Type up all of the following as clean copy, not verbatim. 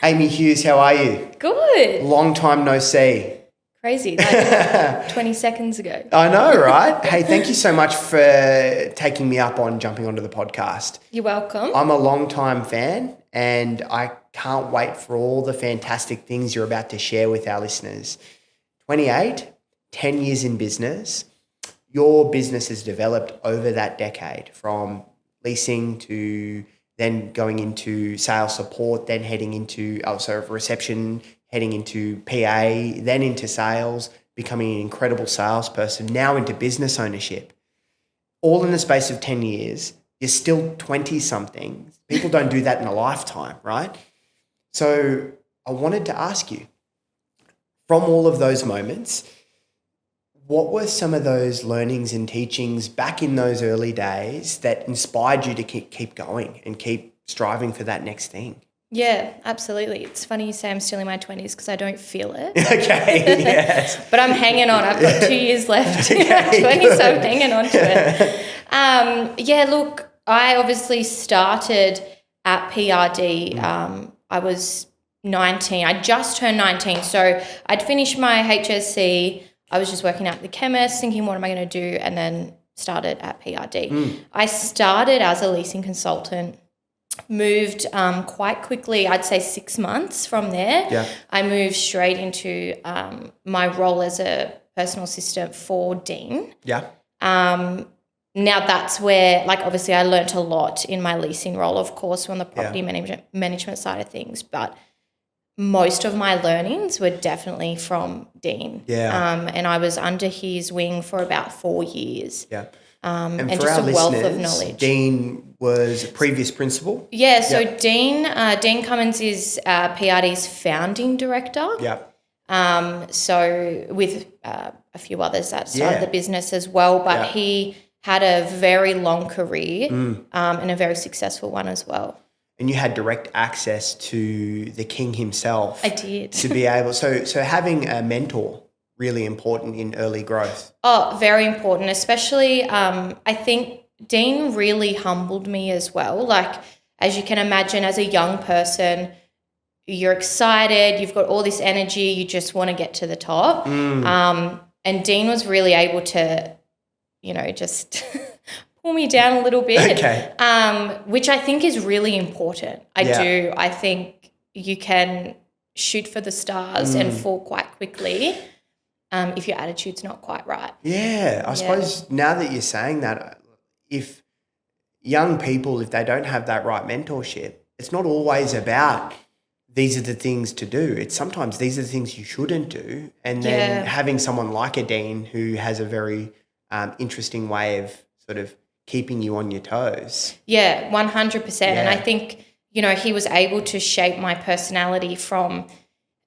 Amy Hughes, how are you? Good. Long time no see. Crazy. Like 20 seconds ago. I know, right? Hey, thank you so much for taking me up on jumping onto the podcast. You're welcome. I'm a long-time fan and I can't wait for all the fantastic things you're about to share with our listeners. 28, 10 years in business. Your business has developed over that decade from leasing to then going into sales support, then heading into reception, heading into PA, then into sales, becoming an incredible salesperson, now into business ownership. All in the space of 10 years, you're still 20-something. People don't do that in a lifetime, right? So I wanted to ask you, from all of those moments, what were some of those learnings and teachings back in those early days that inspired you to keep going and keep striving for that next thing? Yeah, absolutely. It's funny you say I'm still in my 20s because I don't feel it. Okay, yes. But I'm hanging on. I've got 2 years left in my 20s, so I'm hanging on to it. Look, I obviously started at PRD. I was 19. I just turned 19. So I'd finished my HSC. I was just working at the chemist thinking, what am I going to do? And then started at PRD. I started as a leasing consultant, moved quite quickly, I'd say 6 months from there. Yeah. I moved straight into my role as a personal assistant for Dean. Yeah. Now that's where, like, obviously I learnt a lot in my leasing role, of course, on the property management side of things, but most of my learnings were definitely from Dean. Yeah. And I was under his wing for about 4 years. Yeah. And for just our a wealth of listeners, knowledge. Dean was a previous principal. Yeah, so Dean Cummins is PRD's founding director. Yeah. So with a few others that started the business as well, but he had a very long career and a very successful one as well. And you had direct access to the king himself. I did. To be able, so having a mentor, really important in early growth. Oh, very important, especially I think Dean really humbled me as well. Like, as you can imagine, as a young person, you're excited, you've got all this energy, you just want to get to the top. And Dean was really able to, just pull me down a little bit, which I think is really important. I think you can shoot for the stars and fall quite quickly if your attitude's not quite right. Yeah, I suppose now that you're saying that, if young people, if they don't have that right mentorship, it's not always about these are the things to do. It's sometimes these are the things you shouldn't do. And then having someone like a Dean who has a very interesting way of sort of keeping you on your toes. Yeah, 100%. And I think, he was able to shape my personality from,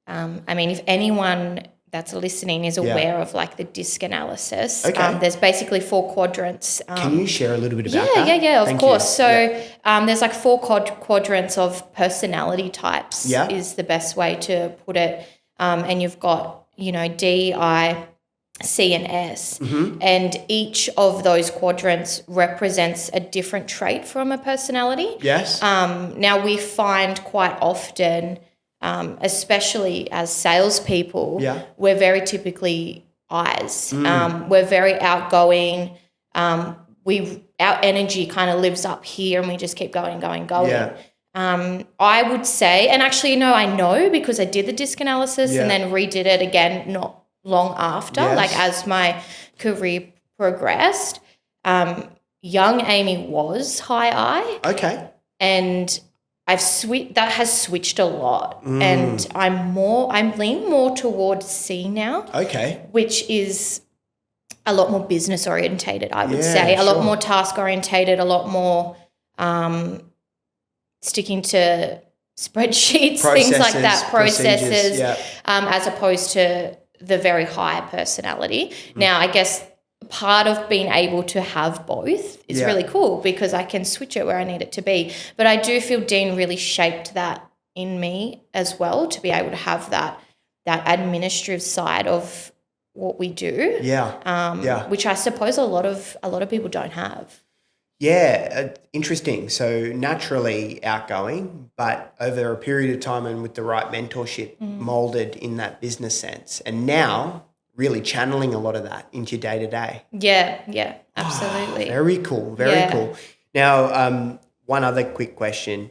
if anyone that's listening is aware of like the DISC analysis. There's basically 4 quadrants. Can you share a little bit about that? Yeah, of course. So there's like 4 quadrants of personality types is the best way to put it. And you've got, D, I, C and S, and each of those quadrants represents a different trait from a personality. Yes. Now we find quite often, especially as salespeople, we're very typically I's. We're very outgoing. Our energy kind of lives up here, and we just keep going. Yeah. I would say, and actually, I know because I did the DISC analysis and then redid it again not long after, like as my career progressed. Young Amy was high I. Okay. And that has switched a lot, and I'm leaning more towards C now. Okay. Which is a lot more business orientated, I would say, a lot more task orientated, a lot more sticking to spreadsheets, things like that, processes, as opposed to the very high personality. Now, I guess part of being able to have both is really cool because I can switch it where I need it to be. But I do feel Dean really shaped that in me as well, to be able to have that administrative side of what we do. Which I suppose a lot of people don't have. Yeah, interesting. So naturally outgoing, but over a period of time and with the right mentorship, molded in that business sense. And now really channeling a lot of that into your day to day. Yeah, absolutely. Very cool. Very Yeah. cool. Now, one other quick question.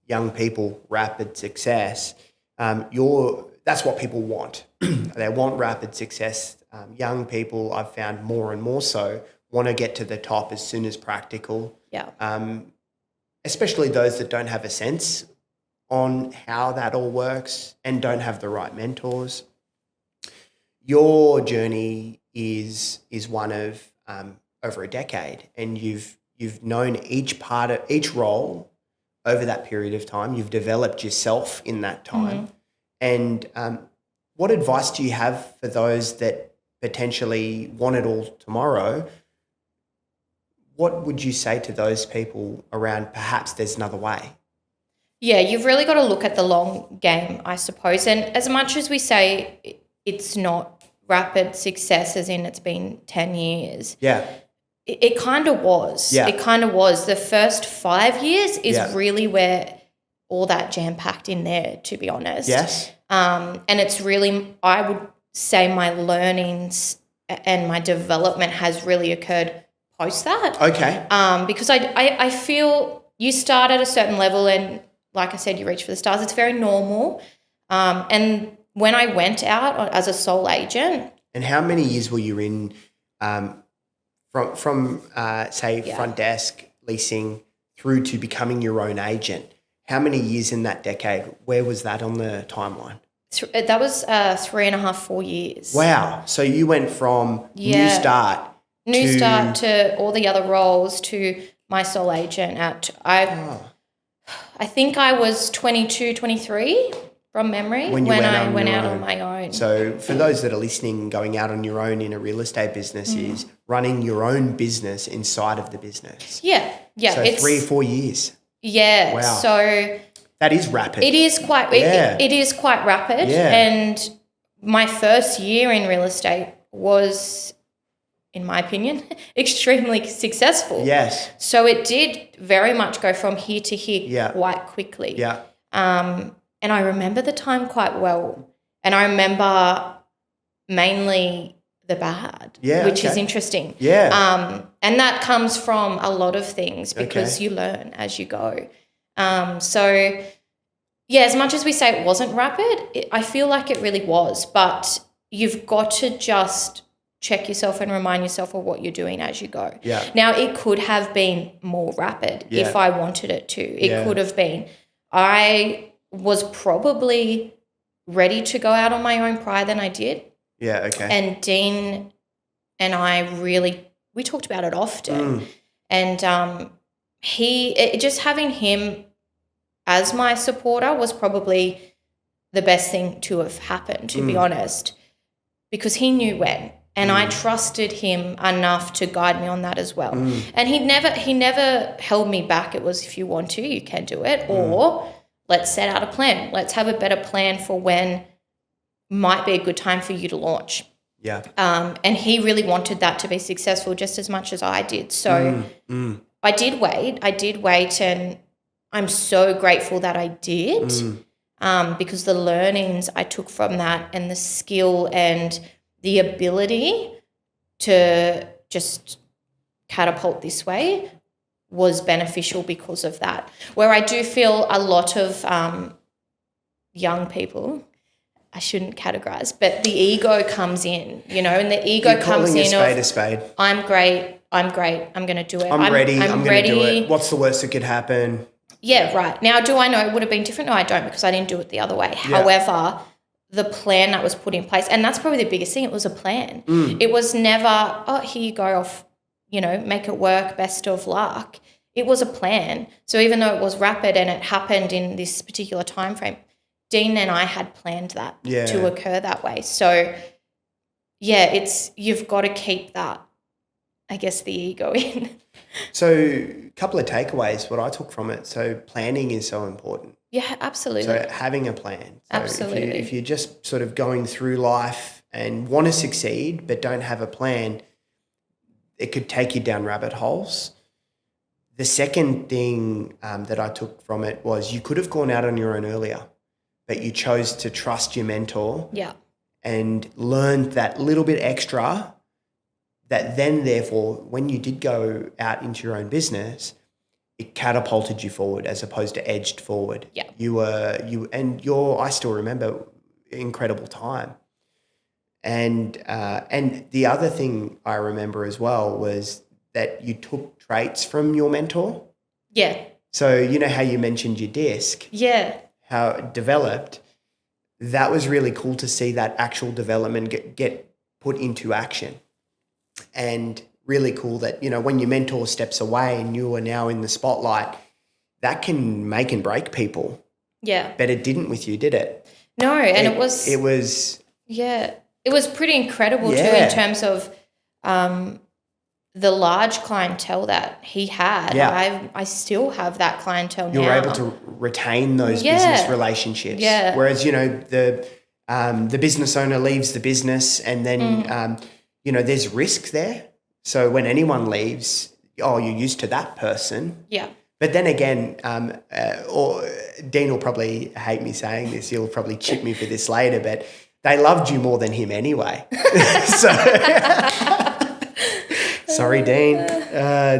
Young people, rapid success. That's what people want. They want rapid success. Young people, I've found more and more so, want to get to the top as soon as practical. Yeah. Especially those that don't have a sense on how that all works and don't have the right mentors. Your journey is one of over a decade, and you've known each part of each role over that period of time. You've developed yourself in that time. And what advice do you have for those that potentially want it all tomorrow? What would you say to those people around perhaps there's another way? Yeah, you've really got to look at the long game, I suppose. And as much as we say it's not rapid success, as in it's been 10 years. Yeah. It kind of was. Yeah. It kind of was. The first 5 years is Yeah. really where all that jam-packed in there, to be honest. Yes. And it's really, I would say my learnings and my development has really occurred post that. Okay. Because I feel you start at a certain level and, like I said, you reach for the stars. It's very normal. And when I went out as a sole agent. And how many years were you in from front desk, leasing, through to becoming your own agent? How many years in that decade? Where was that on the timeline? That was 3.5, 4 years. Wow. So you went from new start to all the other roles to my sole agent I think I was 22, 23 from memory when I went out on my own. So for those that are listening, going out on your own in a real estate business is running your own business inside of the business. Yeah. So it's 3 or 4 years. Yeah. Wow. So that is rapid. It is quite it is quite rapid. Yeah. And my first year in real estate was, in my opinion, extremely successful. Yes. So it did very much go from here to here quite quickly. Yeah. And I remember the time quite well. And I remember mainly the bad, which is interesting. Yeah. And that comes from a lot of things because you learn as you go. So, yeah, as much as we say it wasn't rapid, I feel like it really was. But you've got to just check yourself and remind yourself of what you're doing as you go. Yeah. Now, it could have been more rapid if I wanted it to. It could have been. I was probably ready to go out on my own prior than I did. Yeah, okay. And Dean and I we talked about it often. And just having him as my supporter was probably the best thing to have happened, to be honest, because he knew when. And I trusted him enough to guide me on that as well. And he never held me back. It was, if you want to, you can do it, or let's set out a plan. Let's have a better plan for when might be a good time for you to launch. Yeah. And he really wanted that to be successful just as much as I did. So I did wait, and I'm so grateful that I did because the learnings I took from that and the skill and the ability to just catapult this way was beneficial because of that. Where I do feel a lot of young people, I shouldn't categorize, but the ego comes in, and the ego comes in a spade. I'm great, I'm going to do it. I'm ready, I'm going to do it. What's the worst that could happen? Yeah, right. Now, do I know it would have been different? No, I don't, because I didn't do it the other way. Yeah. However, the plan that was put in place, and that's probably the biggest thing, it was a plan. It was never, here you go off, make it work, best of luck. It was a plan. So even though it was rapid and it happened in this particular time frame, Dean and I had planned that to occur that way. So, yeah, you've got to keep that, I guess, the ego in. So a couple of takeaways, what I took from it. So planning is so important. Yeah, absolutely. So having a plan. So absolutely. If you're just sort of going through life and want to succeed but don't have a plan, it could take you down rabbit holes. The second thing that I took from it was you could have gone out on your own earlier, but you chose to trust your mentor Yeah. and learned that little bit extra that then, therefore, when you did go out into your own business, it catapulted you forward as opposed to edged forward. Yeah. I still remember incredible time. And the other thing I remember as well was that you took traits from your mentor. Yeah. So you know how you mentioned your disc, Yeah. how it developed. That was really cool to see that actual development get put into action. And really cool that, you know, when your mentor steps away and you are now in the spotlight, that can make and break people. Yeah. But it didn't with you, did it? No, and it was pretty incredible too in terms of the large clientele that he had. Yeah. I still have that clientele You're now. able to retain those business relationships. Yeah. Whereas, you know, the business owner leaves the business and then, you know, there's risk there. So when anyone leaves, you're used to that person. Yeah. But then again, or Dean will probably hate me saying this. He'll probably chip me for this later, but they loved you more than him anyway. So, sorry, Dean.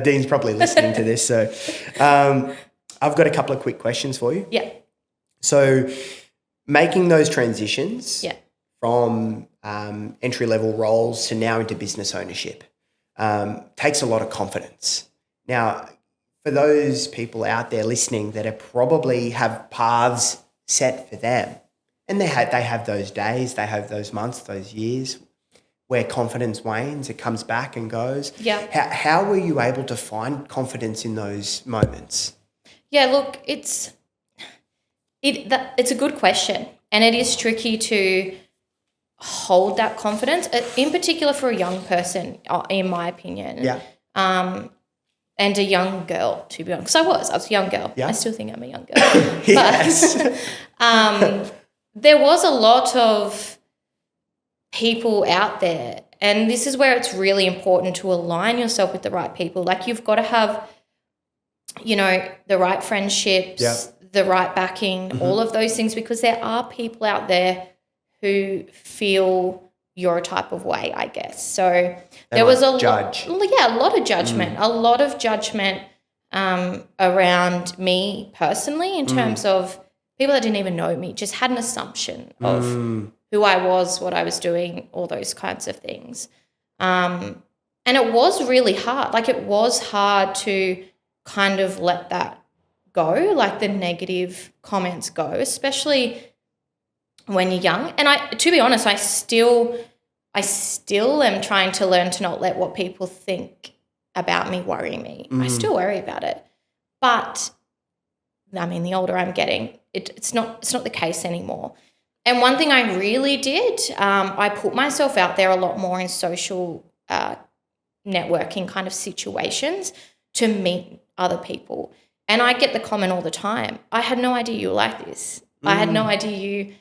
Dean's probably listening to this. So I've got a couple of quick questions for you. Yeah. So making those transitions from entry-level roles to now into business ownership takes a lot of confidence. Now, for those people out there listening that are probably have paths set for them, and they have those days, they have those months, those years where confidence wanes, it comes back and goes. Yeah. How were you able to find confidence in those moments? Yeah, look, it's a good question, and it is tricky to hold that confidence, in particular for a young person, in my opinion. Yeah. And a young girl, to be honest. Because I was a young girl. Yeah. I still think I'm a young girl. Yes. But there was a lot of people out there, and this is where it's really important to align yourself with the right people. Like, you've got to have, you know, the right friendships, the right backing, all of those things, because there are people out there who feel your type of way, I guess. So there was a lot of judgment, around me personally in terms of people that didn't even know me, just had an assumption of who I was, what I was doing, all those kinds of things. And it was really hard. Like, it was hard to kind of let that go, like the negative comments go, especially when you're young. And to be honest, I still am trying to learn to not let what people think about me worry me. I still worry about it. But, I mean, the older I'm getting, it's not the case anymore. And one thing I really did, I put myself out there a lot more in social networking kind of situations to meet other people. And I get the comment all the time, I had no idea you were like this. I had no idea you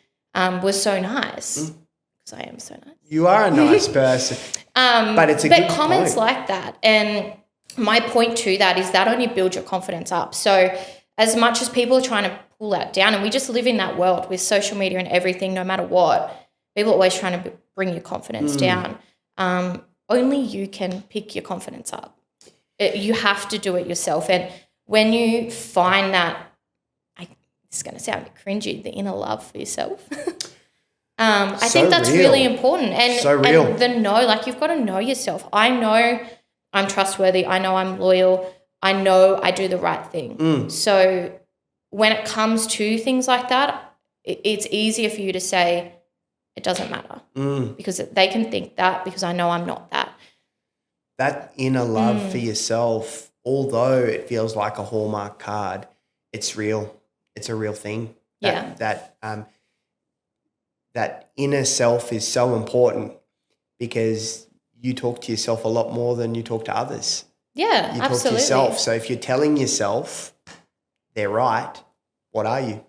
were so nice. Because I am so nice. You are a nice person. But it's a good comments point. like that. And my point to that is that only builds your confidence up. So as much as people are trying to pull that down, and we just live in that world with social media and everything, no matter what, people are always trying to bring your confidence down. Only you can pick your confidence up. You have to do it yourself. And when you find that, it's going to sound a bit cringy, the inner love for yourself. I think that's really important. And, and the know, like, you've got to know yourself. I know I'm trustworthy. I know I'm loyal. I know I do the right thing. So when it comes to things like that, it's easier for you to say it doesn't matter because they can think that because I know I'm not that. That inner love for yourself, although it feels like a Hallmark card, it's real. It's a real thing. That inner self is so important because you talk to yourself a lot more than you talk to others. Yeah, you absolutely. talk to yourself. So if you're telling yourself they're right, what are you?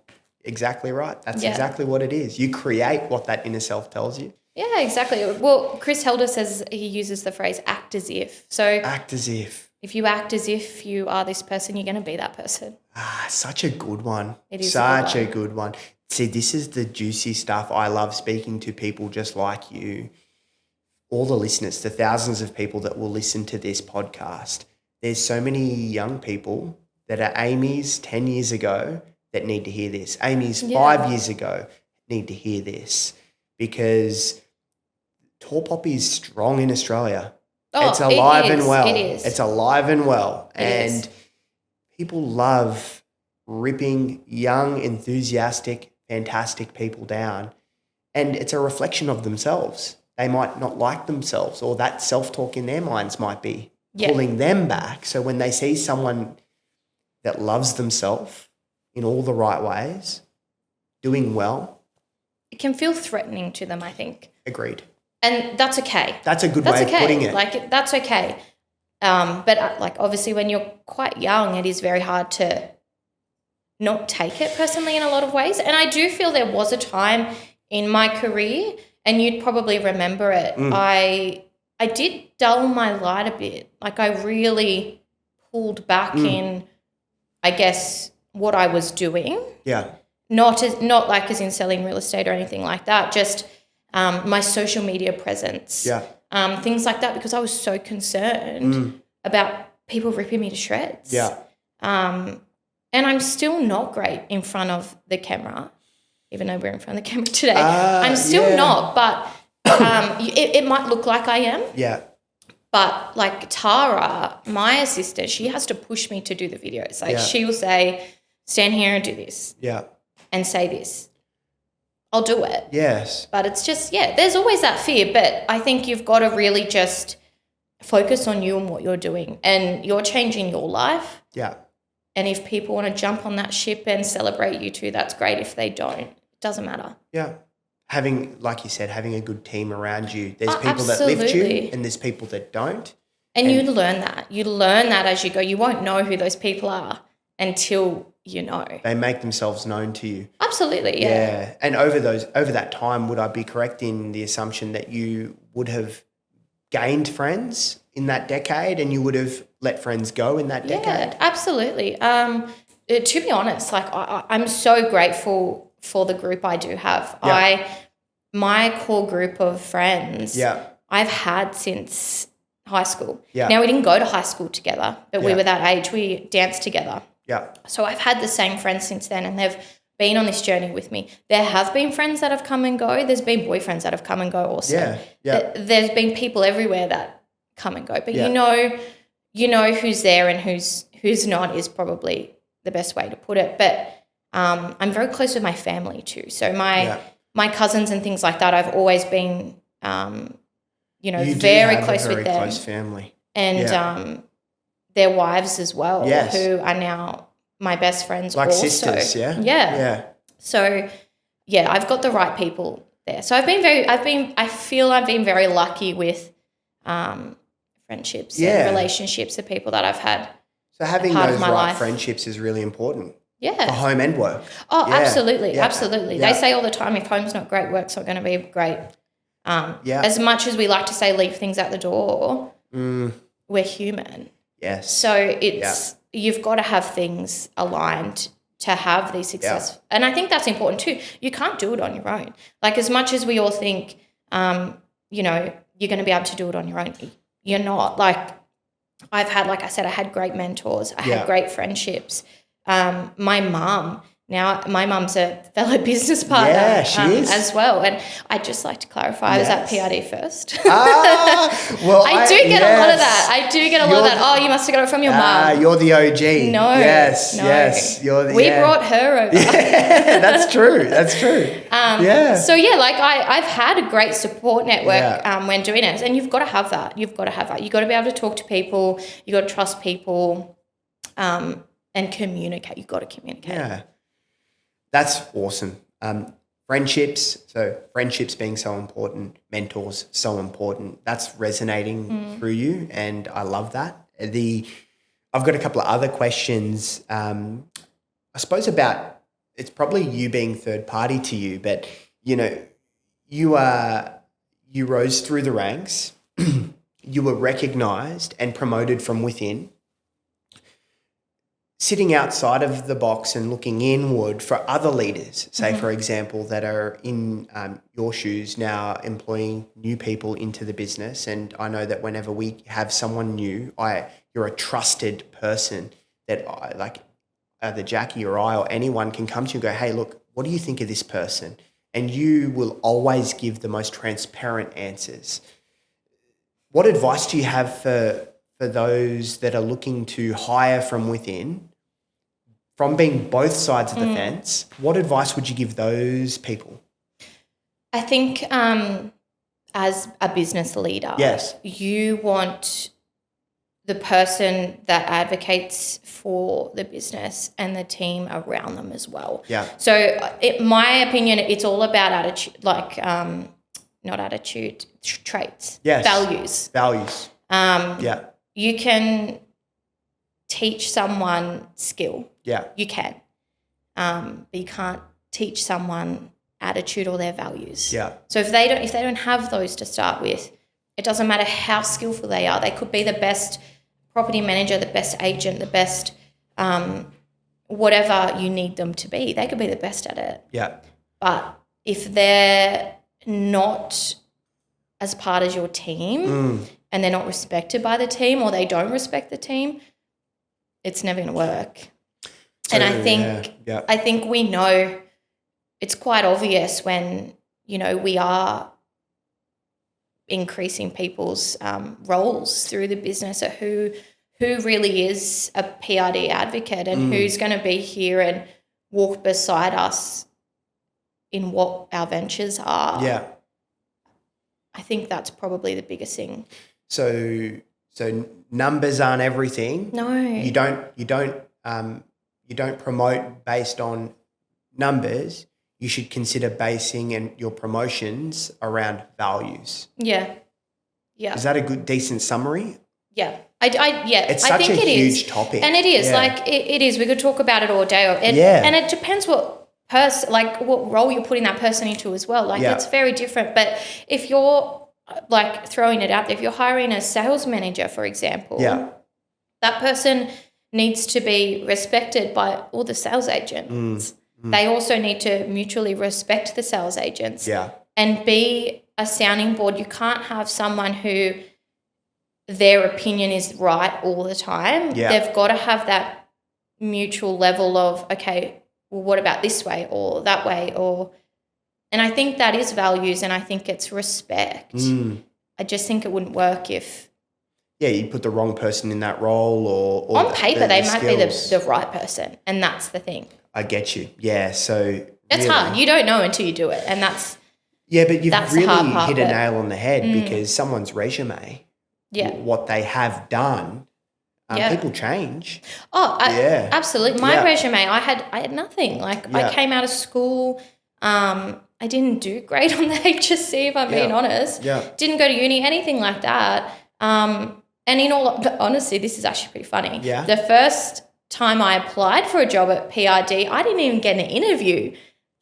Exactly right. That's exactly what it is. You create what that inner self tells you. Yeah, exactly. Well, Chris Helder says he uses the phrase act as if. So act as if. If you act as if you are this person, you're going to be that person. Such a good one. It is such a a good good one. See, this is the juicy stuff. I love speaking to people just like you, all the listeners, the thousands of people that will listen to this podcast. There's so many young people that are Amy's 10 years ago that need to hear this. Amy's 5 years ago need to hear this, because Tall Poppy is strong in Australia. Oh, it's alive it is. and well. It is. It's alive and well. It is. And people love ripping young, enthusiastic, fantastic people down. And it's a reflection of themselves. They might not like themselves, or that self-talk in their minds might be pulling them back. So when they see someone that loves themselves in all the right ways, doing well. It can feel threatening to them, I think. Agreed. And that's okay. That's a good way of putting it. Like, that's okay. But like, obviously when you're quite young, it is very hard to not take it personally in a lot of ways. And I do feel there was a time in my career, and you'd probably remember it. I did dull my light a bit. Like, I really pulled back in, I guess, what I was doing. Yeah. Not like as in selling real estate or anything like that. Just my social media presence. Yeah. Things like that, because I was so concerned about people ripping me to shreds. Yeah. And I'm still not great in front of the camera, even though we're in front of the camera today. I'm still not, but it might look like I am. Yeah. But like Tara, my assistant, she has to push me to do the videos. Like she will say, stand here and do this. Yeah. And say this. I'll do it. Yes. But it's just, there's always that fear. But I think you've got to really just focus on you and what you're doing. And you're changing your life. Yeah. And if people want to jump on that ship and celebrate you too, that's great. If they don't, it doesn't matter. Yeah. Having, like you said, having a good team around you. There's people that lift you and there's people that don't. And you learn that. You learn that as you go. You won't know who those people are until you know. They make themselves known to you. Absolutely, yeah. And over that time, would I be correct in the assumption that you would have gained friends in that decade and you would have let friends go in that decade? Yeah, absolutely. To be honest, like I'm so grateful for the group I do have. Yeah. My core group of friends, I've had since high school. Yeah. Now, we didn't go to high school together, but we were that age. We danced together. Yeah. So I've had the same friends since then, and they've been on this journey with me. There have been friends that have come and go. There's been boyfriends that have come and go also. Yeah. Yeah. There's been people everywhere that come and go. But you know who's there and who's not is probably the best way to put it. But I'm very close with my family too. So my cousins and things like that, I've always been very close with them. Close family. And their wives as well, who are now my best friends like also. sisters, yeah? Yeah. So, I've got the right people there. So I feel I've been very lucky with friendships and relationships of people that I've had. So having those right friendships is really important. Yeah. For home and work. Oh, absolutely. Yeah. Absolutely. Yeah. They say all the time, if home's not great, work's not going to be great. As much as we like to say leave things at the door, we're human. Yes. So you've got to have things aligned to have these success. Yeah. And I think that's important too. You can't do it on your own. Like, as much as we all think, you're going to be able to do it on your own, you're not. Like, I've had, like I said, I had great mentors. I had great friendships. My mum's a fellow business partner she is. as well. And I'd just like to clarify, I was at PRD first. Well, I do get a lot of that. I do get a lot of that. Oh, you must have got it from your mum. You're the OG. No. Yes. We brought her over. Yeah, that's true. So, I've had a great support network when doing it. And you've got to have that. You've got to be able to talk to people. You've got to trust people and communicate. You've got to communicate. Yeah. That's awesome. Friendships being so important, mentors so important. That's resonating through you, and I love that. I've got a couple of other questions. I suppose about, it's probably you being third party to you, but you rose through the ranks. you were recognized and promoted from within, sitting outside of the box and looking inward for other leaders, say, for example, that are in your shoes now employing new people into the business. And I know that whenever we have someone new, you're a trusted person that either Jackie or I or anyone can come to you and go, hey, look, what do you think of this person? And you will always give the most transparent answers. What advice do you have for those that are looking to hire from within, from being both sides of the fence? What advice would you give those people? I think as a business leader, Yes, you want the person that advocates for the business and the team around them as well. Yeah. So my opinion, it's all about attitude, not attitude, traits, Yes. values. Yeah. You can teach someone skill. Yeah. You can. But you can't teach someone attitude or their values. Yeah. So if they don't have those to start with, it doesn't matter how skillful they are. They could be the best property manager, the best agent, the best whatever you need them to be. They could be the best at it. Yeah. But if they're not as part of your team and they're not respected by the team, or they don't respect the team, it's never going to work. And I think we know it's quite obvious when, we are increasing people's roles through the business, or who really is a PRD advocate and who's going to be here and walk beside us in what our ventures are. Yeah. I think that's probably the biggest thing. So numbers aren't everything. No. You don't promote based on numbers. You should consider basing your promotions around values. Yeah. Yeah. Is that a decent summary? Yeah. It's such think a it huge is. topic. And it is. Yeah. It is. We could talk about it all day. And it depends what what role you're putting that person into as well. It's very different. But if you're throwing it out there, if you're hiring a sales manager, for example, that person needs to be respected by all the sales agents. They also need to mutually respect the sales agents and be a sounding board. You can't have someone who their opinion is right all the time. Yeah. They've got to have that mutual level of, okay, well, what about this way or that way? And I think that is values, and I think it's respect. I just think it wouldn't work if... Yeah, you put the wrong person in that role or on paper, they might be skills. the right person, and that's the thing. I get you. Yeah, so... It's hard. You don't know until you do it, and that's... Yeah, but you've that's the really hard part hit a of it. nail on the head because someone's resume, what they have done, people change. Oh, absolutely. My resume, I had nothing. I came out of school, I didn't do great on the HSC, if I'm being honest. Yeah. Didn't go to uni, anything like that. And in all honesty, this is actually pretty funny. Yeah. The first time I applied for a job at PRD, I didn't even get an interview.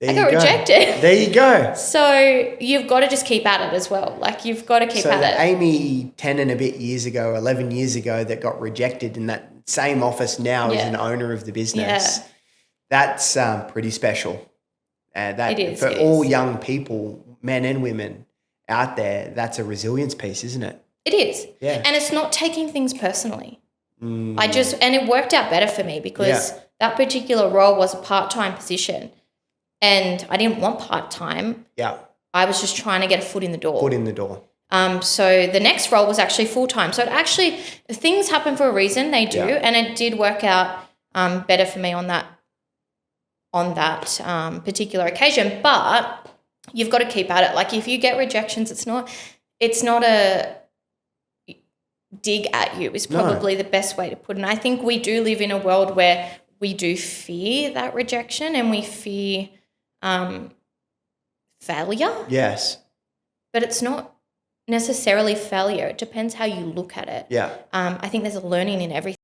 I got rejected. There you go. So you've got to just keep at it as well. You've got to keep at it. Amy 10 and a bit years ago, 11 years ago, that got rejected in that same office now is an owner of the business. Yeah. That's pretty special. It is. For all young people, men and women out there, that's a resilience piece, isn't it? It is. Yeah. And it's not taking things personally. And it worked out better for me because that particular role was a part-time position. And I didn't want part-time. Yeah. I was just trying to get a foot in the door. So the next role was actually full-time. So things happen for a reason. They do. Yeah. And it did work out better for me on that particular occasion. But you've got to keep at it. If you get rejections, it's not a dig at you is probably the best way to put it. And I think we do live in a world where we do fear that rejection and we fear failure. Yes. But it's not necessarily failure. It depends how you look at it. Yeah. I think there's a learning in everything.